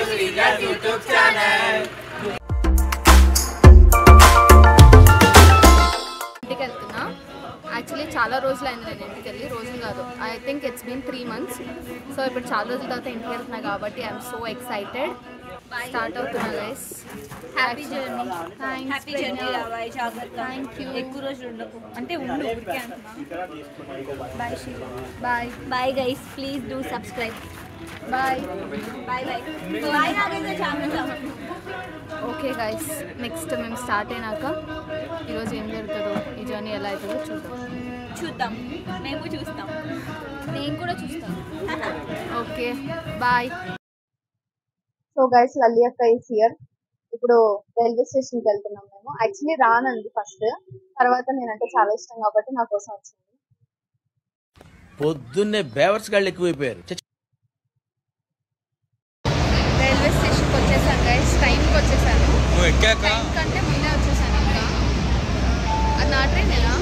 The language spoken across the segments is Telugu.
Sridas YouTube channel. ఇంటికి వెళ్తున్నా. యాక్చువల్లీ చాలా రోజులు అయింది నేను ఇంటికి వెళ్ళి. రోజులు కాదు, I think it's been 3 months. So ఇప్పుడు చాలా రోజుల తర్వాత ఇంటికి వెళ్తున్నా కాబట్టి ఐఎమ్ సో ఎక్సైటెడ్. స్టార్ట్ అవుతున్నా guys. Happy journey. Happy journey రావాయి. జాగ్రత్త. Thank you. ఎక్కువ రోజులు ఉండకు అంటే ఉండు ఊరికే అంటున్నా. Bye Shiva. Bye bye guys, please do subscribe. Bye bye bye bye Nagendra channel. Okay guys, next మేము స్టార్ట్ అయినాక ఈరోజు ఏం జరుగుతుందో, ఈ జర్నీ ఎలా అవుతుందో చూద్దాం. మేము చూస్తాం, నేను కూడా చూస్తాను. Okay bye. So guys, Lalli అక్క ఈస్ హియర్. ఇప్పుడు రైల్వే స్టేషన్కి వెళ్తున్నాం మేము. యాక్చువల్లీ రానంది ఫస్ట్, తర్వాత నేనంటే చాలా ఇష్టం కాబట్టి నా కోసం వచ్చింది. పొద్దున్నే బేవర్స్ గాళ్ళు ఎక్కువైపోయారు. రైల్వే స్టేషన్కి వచ్చేసాను గైస్. టైంకి వచ్చేసాను. టైం కంటే ముందే వచ్చేసాను. ఇంకా అది నా ట్రైనేనా?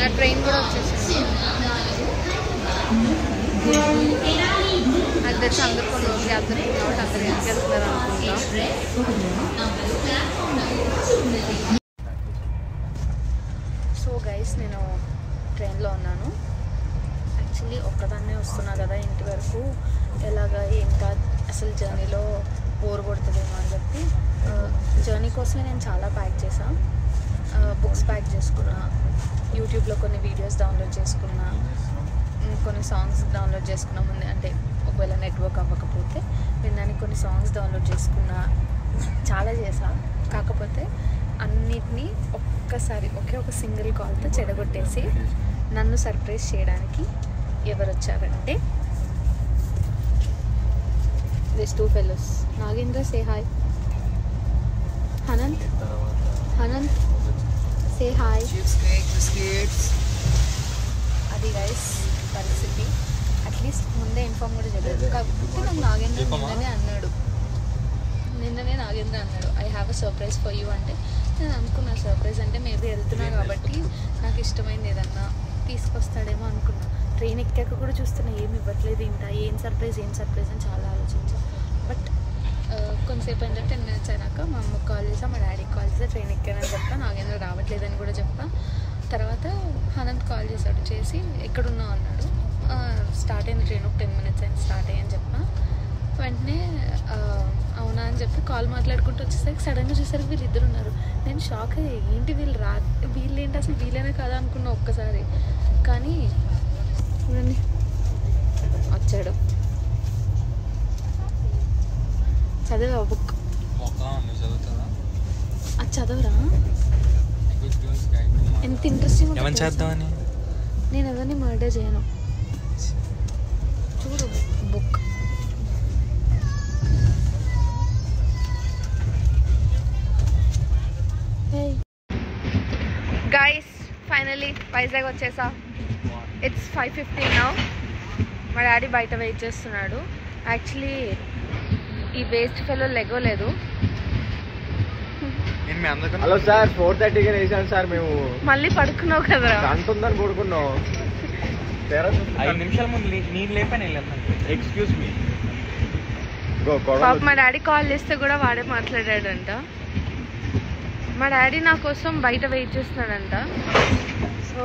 నా ట్రైన్ కూడా వచ్చేసాను. నాకు తెలిసి అందరు కొన్ని రోజులు అందరు కాబట్టి అందరు ఇంటికి వెళ్తున్నారు అనుకుంటా. సో గైస్, నేను ట్రైన్లో ఉన్నాను. యాక్చువల్లీ ఒక్కదాన్నే వస్తున్నా కదా ఇంటి వరకు. ఎలాగా ఇంకా అసలు జర్నీలో బోర్ కొడుతుందేమో అని చెప్పి జర్నీ కోసమే నేను చాలా ప్యాక్ చేశాను. బుక్స్ ప్యాక్ చేసుకున్నా, యూట్యూబ్లో కొన్ని వీడియోస్ డౌన్లోడ్ చేసుకున్నా, కొన్ని సాంగ్స్ డౌన్లోడ్ చేసుకున్నా. ముందే అంటే ఒకవేళ నెట్వర్క్ అవ్వకపోతే వినడానికి కొన్ని సాంగ్స్ డౌన్లోడ్ చేసుకున్నా. చాలా చేసా. కాకపోతే అన్నిటినీ ఒక్కసారి ఒక సింగిల్ కాల్తో చెడగొట్టేసి నన్ను సర్ప్రైజ్ చేయడానికి ఎవరు వచ్చారంటే this 2 fellows. Nagendra, say hi. Hanant say hi. అది గైస్ పరిస్థితి. అట్లీస్ట్ ముందే ఇన్ఫార్మ్ కూడా చేయలేదు. కాకపోతే నాకు నాగేంద్ర నిన్ననే నాగేంద్ర అన్నాడు I have a surprise for you అంటే నేను అనుకున్నా సర్ప్రైజ్ అంటే మేబీ వెళ్తున్నా కాబట్టి నాకు ఇష్టమైంది ఏదన్నా తీసుకొస్తాడేమో అనుకున్నా. ట్రైన్ ఎక్కాక కూడా చూస్తున్నా ఏమి ఇవ్వట్లేదు, ఇంత ఏం సర్ప్రైజ్ అని చాలా ఆలోచించా. బట్ కొంతసేపు అయినా 10 minutes అయినాక మా అమ్మకి కాల్ చేసా, మా డాడీకి కాల్ చేసా, ట్రైన్ ఎక్కానని చెప్పా, నాగేంద్ర రావట్లేదని కూడా చెప్పా. తర్వాత హనంత్ కాల్ చేసి ఎక్కడున్నావు అన్నాడు. స్టార్ట్ అయిన ట్రైన్ ఒక 10 minutes అయింది స్టార్ట్ అయ్యని చెప్పా. వెంటనే అవునా అని చెప్పి కాల్ మాట్లాడుకుంటూ వచ్చేసరికి సడన్గా చూసరికి వీళ్ళిద్దరు ఉన్నారు. నేను షాక్ అయ్యా, ఏంటి వీళ్ళేంటి అసలు వీళ్ళైనా కాదా అనుకున్నా ఒక్కసారి. కానీ చూడండి వచ్చాడు. చదివా బుక్? అది చదవరా? ఎంత ఇంట్రెస్టింగ్. నేను ఎవరిని మర్డర్ చేయను. చూడు బుక్. గైస్, ఫైనలీ వైజాగ్ వచ్చేసా. It's 5:15 now. మా డాడీ బయట వెయిట్ చేస్తున్నాడు. యాక్చువల్లీ ఈ వేస్ట్ ఫెలో లెగోలేదు. హలో సార్, 4:30కి వేసాను సార్. మేము మళ్ళీ పడుకున్నావు కదా? అంటుందని పడుకున్నావు. 5 నిమిషాల ముందు నేను లేపాను. Excuse me. మా డాడీ కాల్ చేస్తే కూడా వాడే మాట్లాడాడంట. మా డాడీ నా కోసం బయట వెయిట్ చేస్తున్నాడంట. సో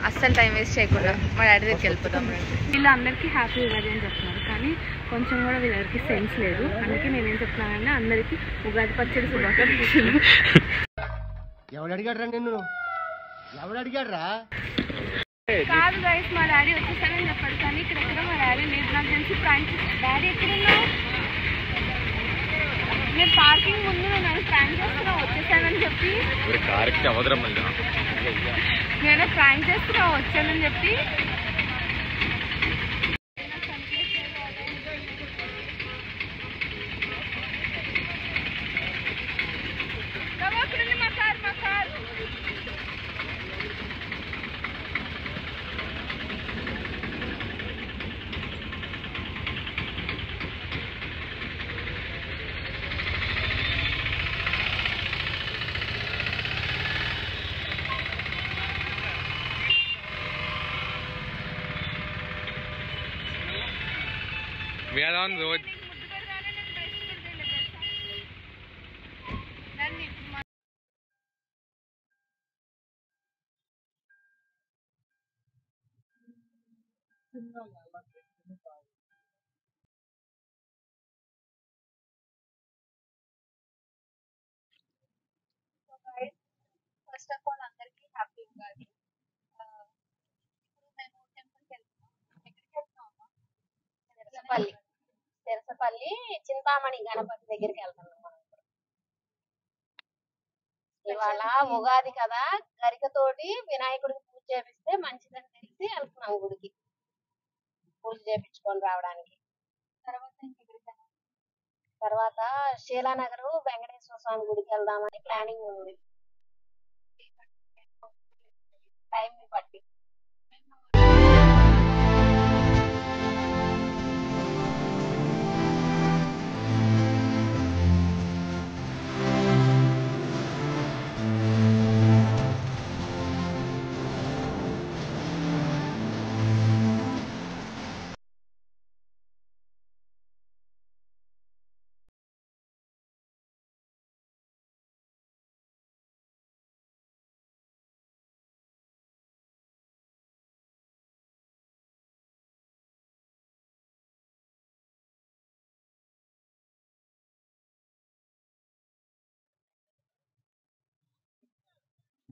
అస్సలు టైం వేస్ట్ చేయకుండా మా డాడీ దగ్గరికి వెళ్ళిపోతాం. వీళ్ళందరికీ హ్యాపీ ఉగాది అని చెప్తున్నారు, కానీ కొంచెం కూడా వీళ్ళకి సెన్స్ లేదు. అందుకే నేనేం చెప్తున్నానంటే అందరికీ ఉగాది పచ్చడి శుభాకాంక్షలు. ఎవడు అడిగాడ్రా నిన్ను? ఎవడు అడిగాడ్రా? కాదు గైస్, మా డాడీ వచ్చేసారని చెప్పాడు, కానీ ఇక్కడ మా డాడీ లేదు. నాకు తెలిసి ప్రాంక్. డాడీ ఎక్కడున్నా? నేను పార్కింగ్ ముందు నన్ను ప్రాంక్ చేస్తున్నా వచ్చేసానని చెప్పి. నేనే ప్రాంక్ చేస్తున్నా వచ్చానని చెప్పి. We are on road. First of all అందరికీ హ్యాపీ ఉగాది. మేము టెంపుల్కి వెళ్తున్నాం. ఎక్కడికి వెళ్తున్నామా? తెరసపల్లి తెరసపల్లి చింతామణి గణపతి దగ్గరికి వెళ్తున్నాం మనం. ఇవాళ ఉగాది కదా, గరికతోటి వినాయకుడికి పూజ చేపిస్తే మంచిదని తెలిసి వెళ్తున్నాం గుడికి పూజ చేపించుకొని రావడానికి. తర్వాత ఇంకెక్కడికి తర్వాత శీలానగర్ వెంకటేశ్వర స్వామి గుడికి వెళ్దామని ప్లానింగ్ ఉంది, టైం బట్టి.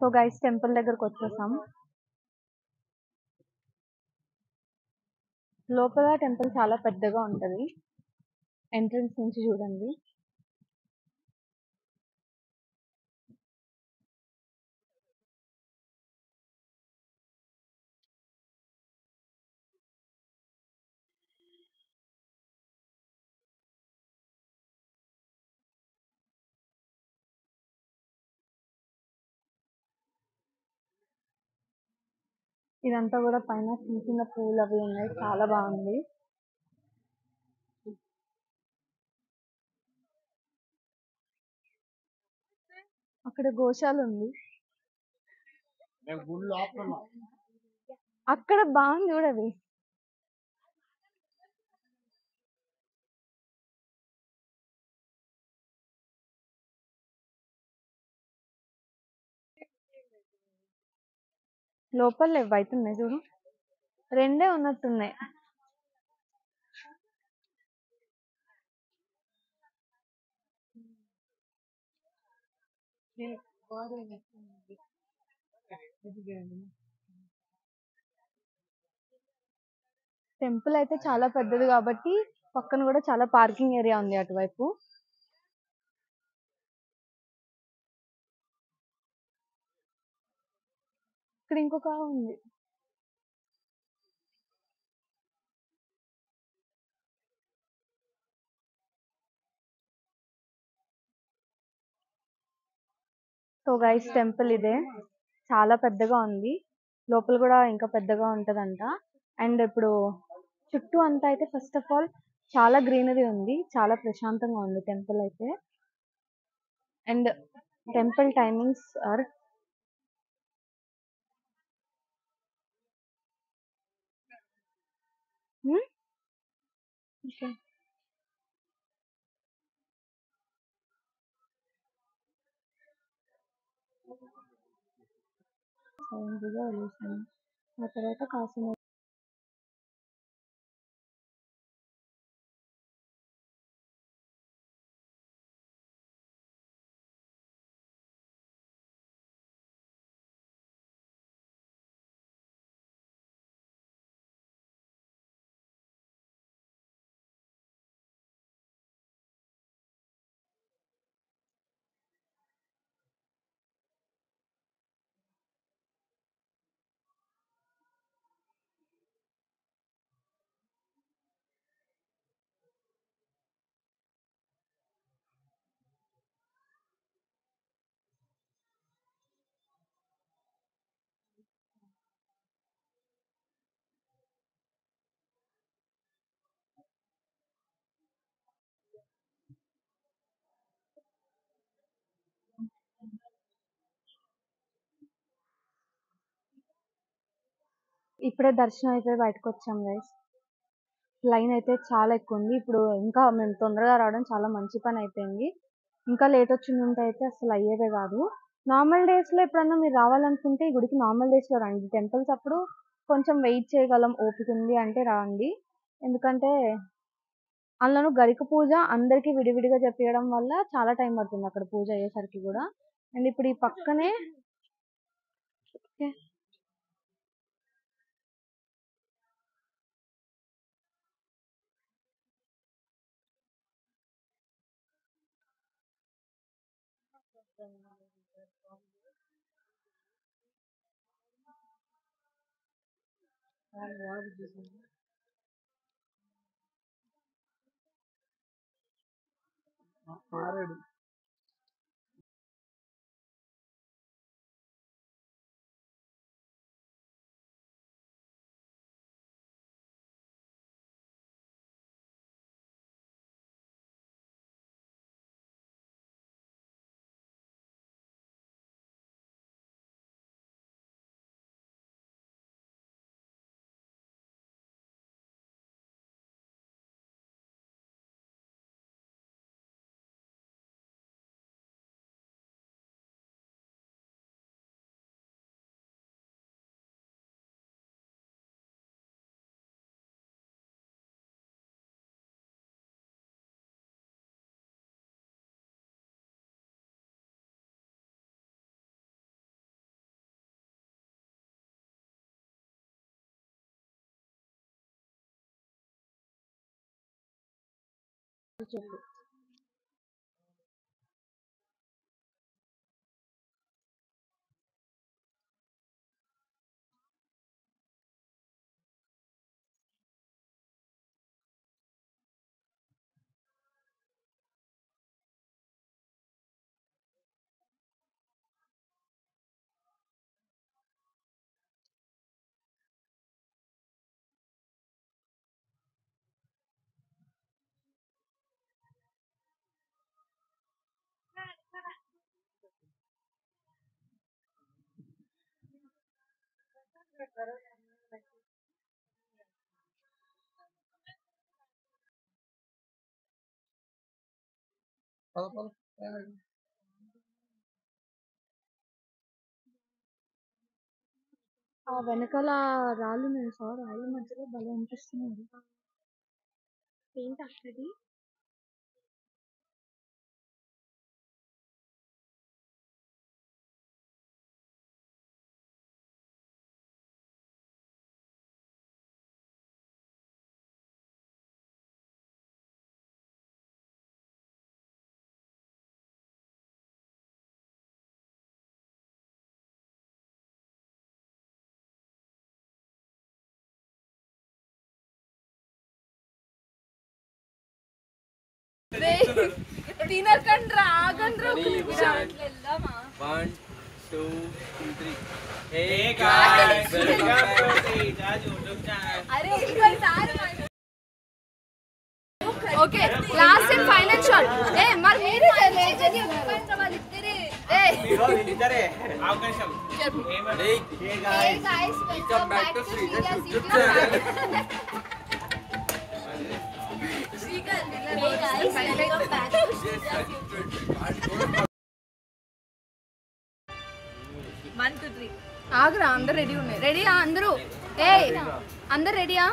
సో గైస్ టెంపుల్ దగ్గరకు వచ్చేసాం. లోపల టెంపుల్ చాలా పెద్దగా ఉంటది. ఎంట్రన్స్ నుంచి చూడండి. ఇదంతా కూడా పైన చిన్న చిన్న పూలు అవి ఉన్నాయి, చాలా బాగుంది. అక్కడ గోశాల ఉంది, అక్కడ బాగుంది చూడది. లోపల లేవు, అవుతున్నాయి చూడు, రెండే ఉన్నట్టున్నాయి. టెంపుల్ అయితే చాలా పెద్దది కాబట్టి పక్కన కూడా చాలా పార్కింగ్ ఏరియా ఉంది అటువైపు. ఇక్కడ ఇంకొక ఉంది. సో గైస్ టెంపుల్ ఇదే, చాలా పెద్దగా ఉంది. లోపల కూడా ఇంకా పెద్దగా ఉంటదంట. అండ్ ఇప్పుడు చుట్టూ అంతా అయితే ఫస్ట్ ఆఫ్ ఆల్ చాలా గ్రీనరీ ఉంది, చాలా ప్రశాంతంగా ఉంది టెంపుల్ అయితే. అండ్ టెంపుల్ టైమింగ్స్ ఆర్ ఆ తర్వాత కాసిన ఇప్పుడే దర్శనం అయిపోయి బయటకు వచ్చాం గైస్. లైన్ అయితే చాలా ఎక్కువ ఉంది. ఇప్పుడు ఇంకా మేము తొందరగా రావడం చాలా మంచి పని అయిపోయింది. ఇంకా లేట్ వచ్చిందంటే అయితే అసలు అయ్యేదే కాదు. నార్మల్ డేస్లో ఎప్పుడన్నా మీరు రావాలనుకుంటే ఈ గుడికి నార్మల్ డేస్లో రండి. టెంపుల్స్ అప్పుడు కొంచెం వెయిట్ చేయగలం, ఓపిక ఉంది అంటే రండి. ఎందుకంటే అందులోనూ గరిక పూజ అందరికీ విడివిడిగా చెప్పేయడం వల్ల చాలా టైం పడుతుంది అక్కడ పూజ అయ్యేసరికి కూడా. అండ్ ఇప్పుడు ఈ పక్కనే చెప్పు. ఆ వెనకాల రాళ్ళు నేను సార్ రాళ్ళ మధ్యలో భలే అనిపిస్తుంది. ఏంటి అక్కడి తినకండ్రా, ఆగండ్రా ఒక నిమిషం. వెళ్దామా? 1 2 3 Hey guys, welcome to Tejas YouTube channel. అరే ఇంకోసారి okay last and final shot. ఏ మరి మీరే చేయండి వాళ్ళిద్దరే. ఏ ఇద్దరే అవకాశం చెప్పు. ఏమని? Hey guys, welcome back to Tejas YouTube channel. ఆగురా, అందరు రెడీ ఉన్నాయి. రెడీయా అందరూ? ఏ అందరు రెడీయా?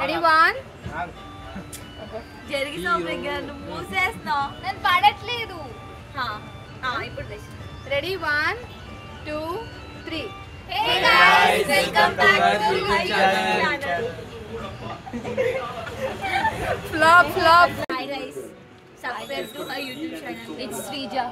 రెడీ 1 మూసేస్తున్నావు, నేను పడట్లేదు. ఇప్పుడు ready 1 2 3. Hey guys, welcome back to my YouTube channel. Flop. Hi guys, subscribe to my YouTube channel. It's Srija.